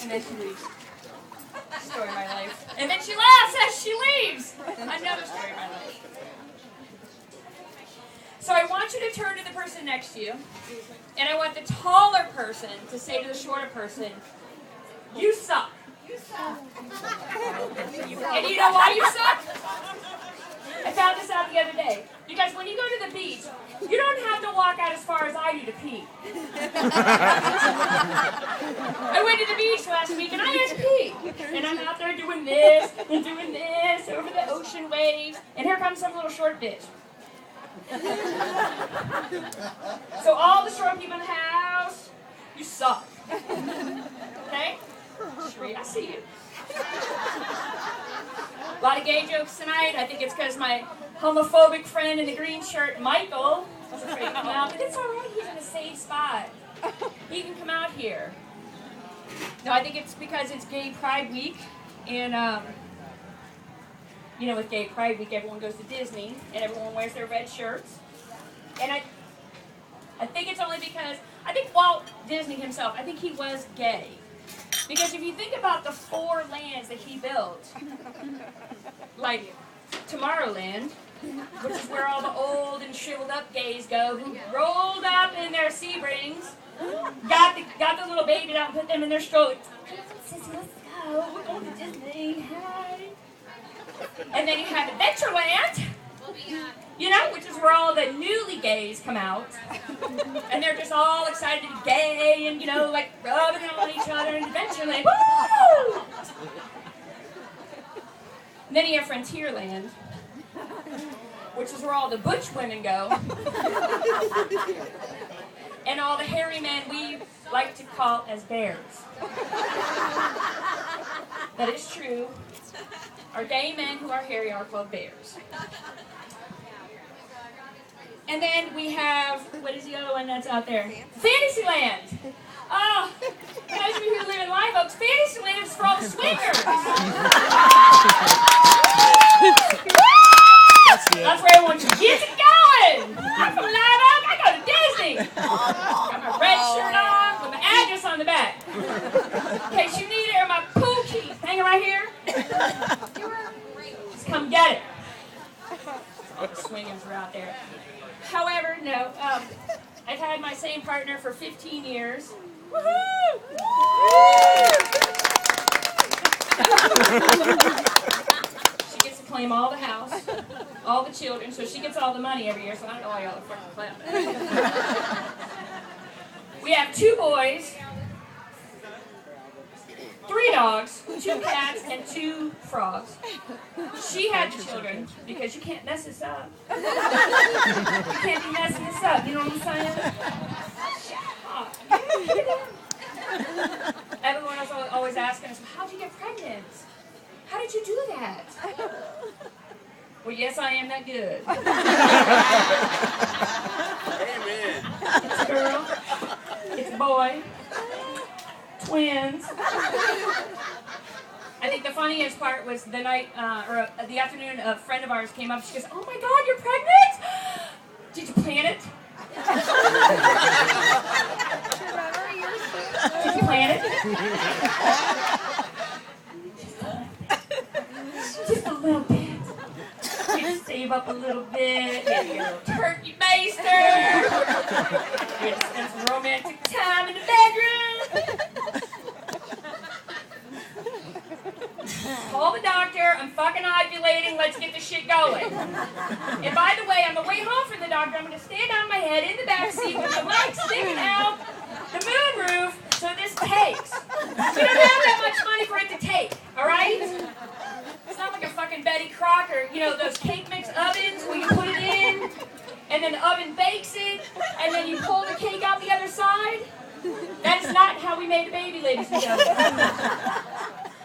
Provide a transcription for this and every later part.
and then she leaves. Story of my life. And then she laughs as she leaves. Another story of my life. So I want you to turn to the person next to you, and I want the taller person to say to the shorter person, "You suck." You suck. And you know why you suck? I found this out the other day. Because when you go to the beach, you don't have to walk out as far as I do to pee. I went to the beach last week and I had to pee. And I'm out there doing this and doing this over the ocean waves. And here comes some little short bitch. So all the short people in the house, you suck. Okay? Sheree, I see you. A lot of gay jokes tonight. I think it's because my homophobic friend in the green shirt, Michael, was afraid to come out. But it's all right. He's in a safe spot. He can come out here. No, I think it's because it's Gay Pride Week. And, you know, with Gay Pride Week, everyone goes to Disney. And everyone wears their red shirts. And I think it's only because, I think Walt Disney himself, I think he was gay. Because if you think about the 4 lands that he built, like Tomorrowland, which is where all the old and shriveled up gays go, who rolled up in their Sebrings, got the little baby out and put them in their stroller. Sissy, let's go. We're going to Disney. Hi. And then you have Adventureland, you know, which is where all the newly gays come out. And they're just all excited to be gay and, you know, like rubbing on each other in Adventureland. Woo! And then you have Frontierland, which is where all the butch women go. And all the hairy men we like to call as bears. That is true. Our gay men who are hairy are called bears. And then we have, what is the other one that's out there? Fantasyland. Oh, those of you who live in Live Oaks, Fantasyland is for all the swingers. That's where everyone gets it going. I'm from Live Oak, I go to Disney. Got my red shirt on with my address on the back. In case you need it, or my pool keys hanging right here. Just come get it. All the swingers are out there. However, no, I've had my same partner for 15 years. Woohoo! She gets to claim all the house, all the children, so she gets all the money every year, so I don't know why y'all are fucking clapping. We have 2 boys, 3 dogs, 2 cats, and 2 frogs. She had the children because you can't mess this up. You can't be messing this up, you know what I'm saying? Everyone was always asking us, how'd you get pregnant? How did you do that? Well, yes, I am that good. Amen. It's a girl. It's a boy. Twins. I think the funniest part was the night, or the afternoon, a friend of ours came up. She goes, "Oh my God, you're pregnant? Did you plan it? Did you plan it?" Just a little bit. We had to save up a little bit. We had to get a little turkey baster. We had to spend some romantic time in the bedroom. Call the doctor, I'm fucking ovulating, let's get this shit going. And by the way, on the way home from the doctor, I'm going to stand on my head in the back seat with my legs sticking out the moonroof so this takes. You don't have that much money for it to take, alright? It's not like a fucking Betty Crocker, you know, those cake mix ovens where you put it in, and then the oven bakes it, and then you pull the cake out the other side. That is not how we made a baby, ladies and gentlemen.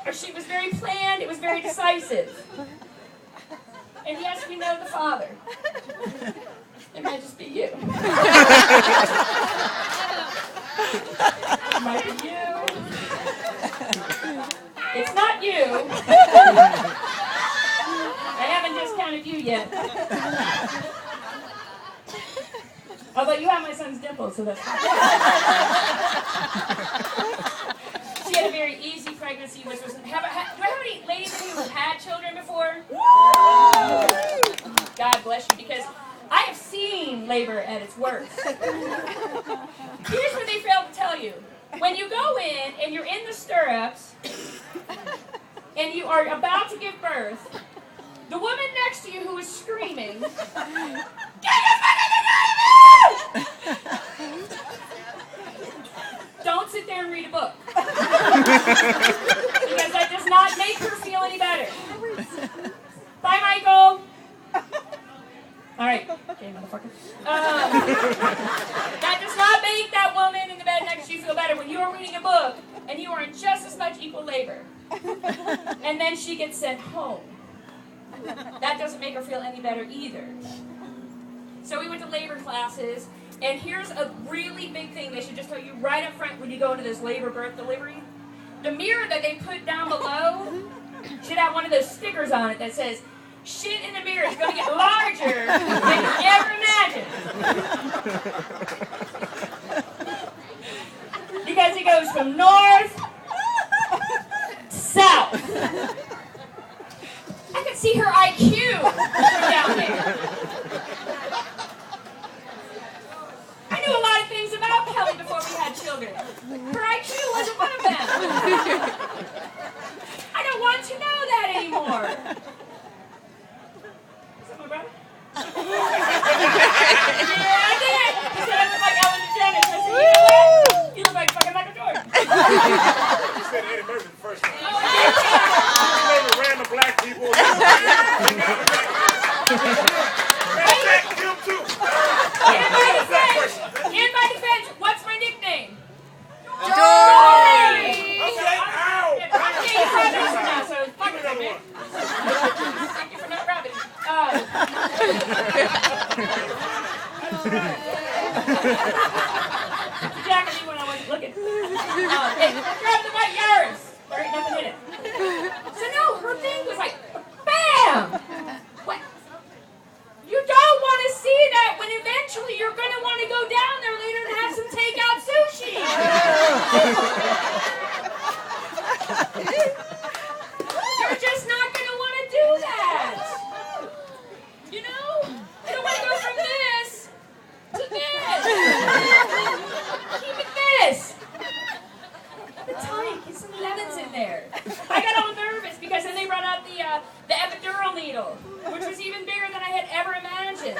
Or she was very planned, it was very decisive. And yes, we know the father. It might just be you. It might be you. It's not you. I haven't discounted you yet. Although you have my son's dimple, so that's fine. She had a very easy pregnancy, which was, do I have any ladies who have had children before? God bless you, because I have seen labor at its worst. Here's what they failed to tell you. When you go in and you're in the stirrups and you are about to give birth, the woman next to you who is screaming, "Get your fucking out of me!" Don't sit there and read a book. Because that does not make her feel any better. Bye, Michael. All right. Okay, motherfucker. That does not make that woman in the bed next to you feel better when you are reading a book and you are in just as much equal labor. And then she gets sent home. That doesn't make her feel any better either. So we went to labor classes, and here's a really big thing they should just tell you right up front when you go into this labor birth delivery. The mirror that they put down below should have one of those stickers on it that says, "Shit in the mirror is going to get larger than you ever imagined." Because it goes from north to south. I could see her IQ from down there. I knew a lot of things about Kelly before we had children. Her IQ wasn't one of them. I don't want to know that anymore. Is that my brother? Yeah, I did. He said I look like Ellen DeGeneres. I said, you know what? You look like fucking Michael Jordan. You said Eddie Murphy the first time. Oh, I did. You random black people. Him too. In my defense, what's my nickname? Okay, ow. I'm being brothers now, so fuck it, man. Thank you for not grabbing. Jacking me when I wasn't looking. Hey, grab the white yards. There ain't nothing in it. So no, her thing was like, bam! What? You don't want to see that when eventually you're going to want to go down there later and have some takeout sushi. You're just not going to want to do that. You know? You don't want to go from this to this. Keep it this. The tyke, get some lemons in there. I got all nervous because then they brought out the epidural needle, which was even bigger than I had ever imagined.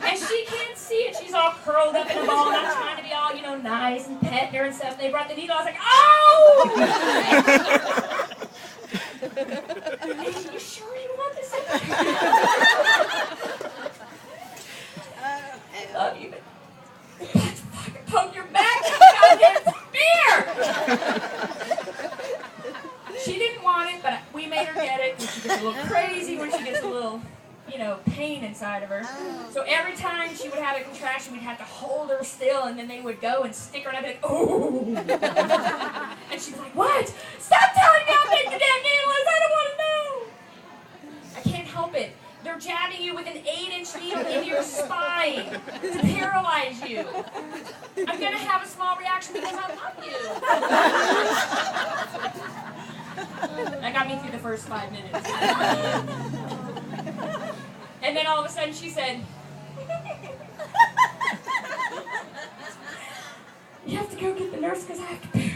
And she can't see it. She's all curled up in a ball, and I'm trying to be all, you know, nice and petting her and stuff. They brought the needle. I was like, oh! You sure you want this? I love you, but let's fucking poke your back with a goddamn spear! She didn't want it, but we made her get it, because she gets a little crazy when she gets a little, you know, pain inside of her. So every time she would have a contraction, we'd have to hold her still, and then they would go and stick her, and I'd be like, oh! And she's like, what? Stop telling me how big the damn needle is! I don't want to know! I can't help it. They're jabbing you with an 8-inch needle into your spine to paralyze you. I'm going to have a small reaction because I love you. That got me through the first 5 minutes. And then all of a sudden she said, you have to go get the nurse because I have to poop.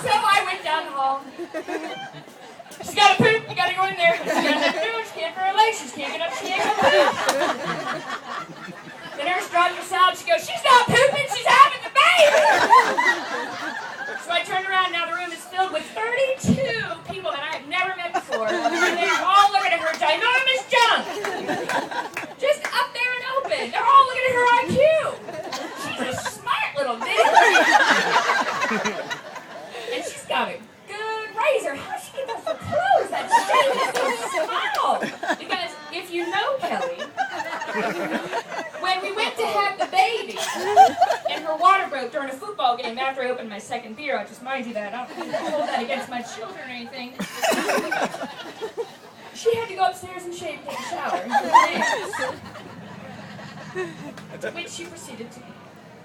So I went down the hall. She's got to poop, you got to go in there. She got nothing to do, she can't for her legs, she can't get up, she can't go poop. The nurse dropped her salad, she goes, she's not pooping, she's having the baby! So I turned around, now the room is filled with 32 people that I have never met before. And they're all looking at her ginormous junk. Just up there and open. They're all looking at her IQ. She's a smart little bitch. And she's got a good razor. How'd she get those clothes? That shape is so small. Because if you know Kelly, when we went to have the baby, and her water broke during a football game after I opened my second beer, I'll just mind you that. I don't hold that against my children or anything. She had to go upstairs and shave, take a shower. Which she proceeded to,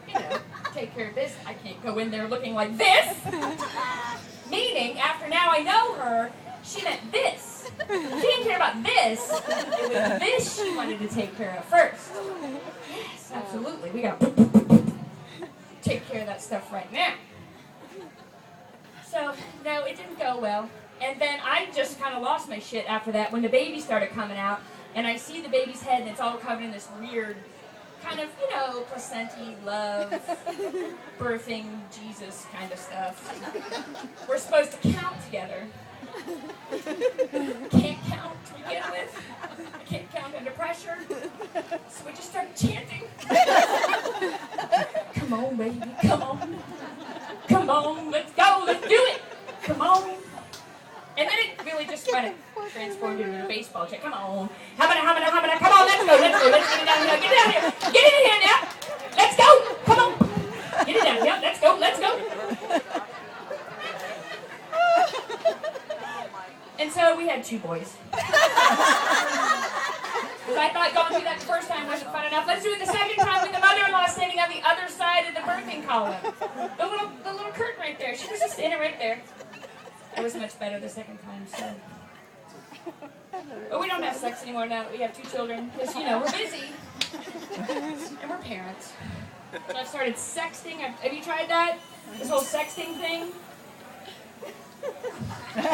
you know. take care of this. I can't go in there looking like this. Meaning, after now I know her, she meant this. She didn't care about this. It was this she wanted to take care of first. Yes, absolutely. We gotta take care of that stuff right now. So, no, it didn't go well. And then I just kind of lost my shit after that when the baby started coming out. And I see the baby's head and it's all covered in this weird kind of, placenta, love, birthing, Jesus kind of stuff. We're supposed to count together. Can't count to begin with. I can't count under pressure. So we just started chanting. Come on, baby, come on. Come on, let's go, let's do it. Come on. And then it really just kind of transformed into a baseball check. Come on. Come on, let's go, let's get it down here, get it down here. Get it in here now. Let's go, come on. Get it down, yeah, let's go. And so we had 2 boys. Because I thought going through that the first time wasn't fun enough. Let's do it the second time with the mother-in-law standing on the other side of the birthing column. The little curtain right there. She was just standing right there. It was much better the second time, so. But we don't have sex anymore now that we have 2 children. Because, we're busy. And we're parents. So I've started sexting. Have you tried that? This whole sexting thing?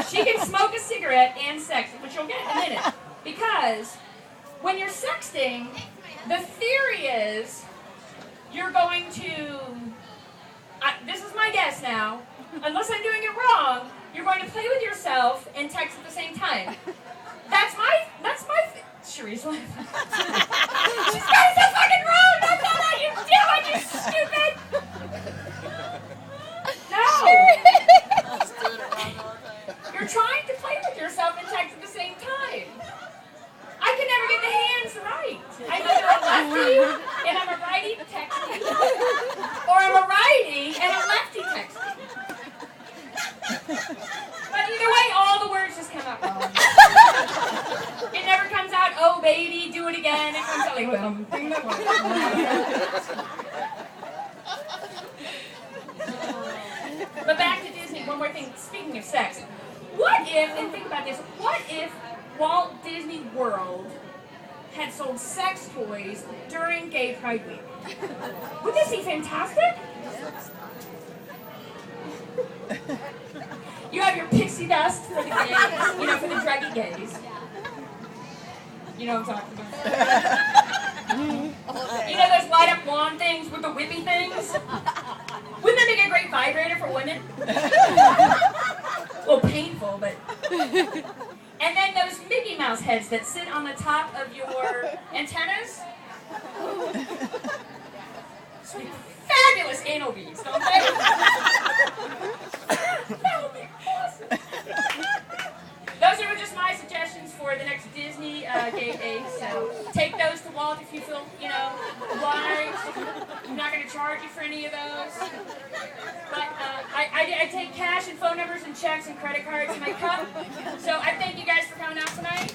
She can smoke a cigarette and sext, which you'll get in a minute. Because when you're sexting, the theory is you're going to, this is my guess now, unless I'm doing it wrong, you're going to play with yourself and text at the same time. That's my Cherie's laughing. She's got it so fucking wrong! That's not how you do it, you stupid! No! You're trying to play with yourself and text at the same time. I can never get the hands right. I'm either a lefty and I'm a righty texting, or I'm a righty and I'm lefty texting. But either way, all the words just come out wrong. It never comes out, oh baby, do it again. It comes out like, But back to Disney, one more thing. Speaking of sex, what if, and think about this, what if Walt Disney World had sold sex toys during Gay Pride Week? Would this be fantastic? You have your pixie dust for the gays, for the druggy gays. You know what I'm talking about. Those light up wand things with the whippy things? Wouldn't that make a great vibrator for women? Well, painful, but... And then those Mickey Mouse heads that sit on the top of your antennas. Sweet, fabulous anal beads, don't they? That would be awesome. Those are just my suggestions for the next Disney Gay Day. So take those to Walt if you feel, obliged. I'm not going to charge you for any of those. But I take cash and phone numbers and checks and credit cards in my cup. So I thank you guys for coming out tonight.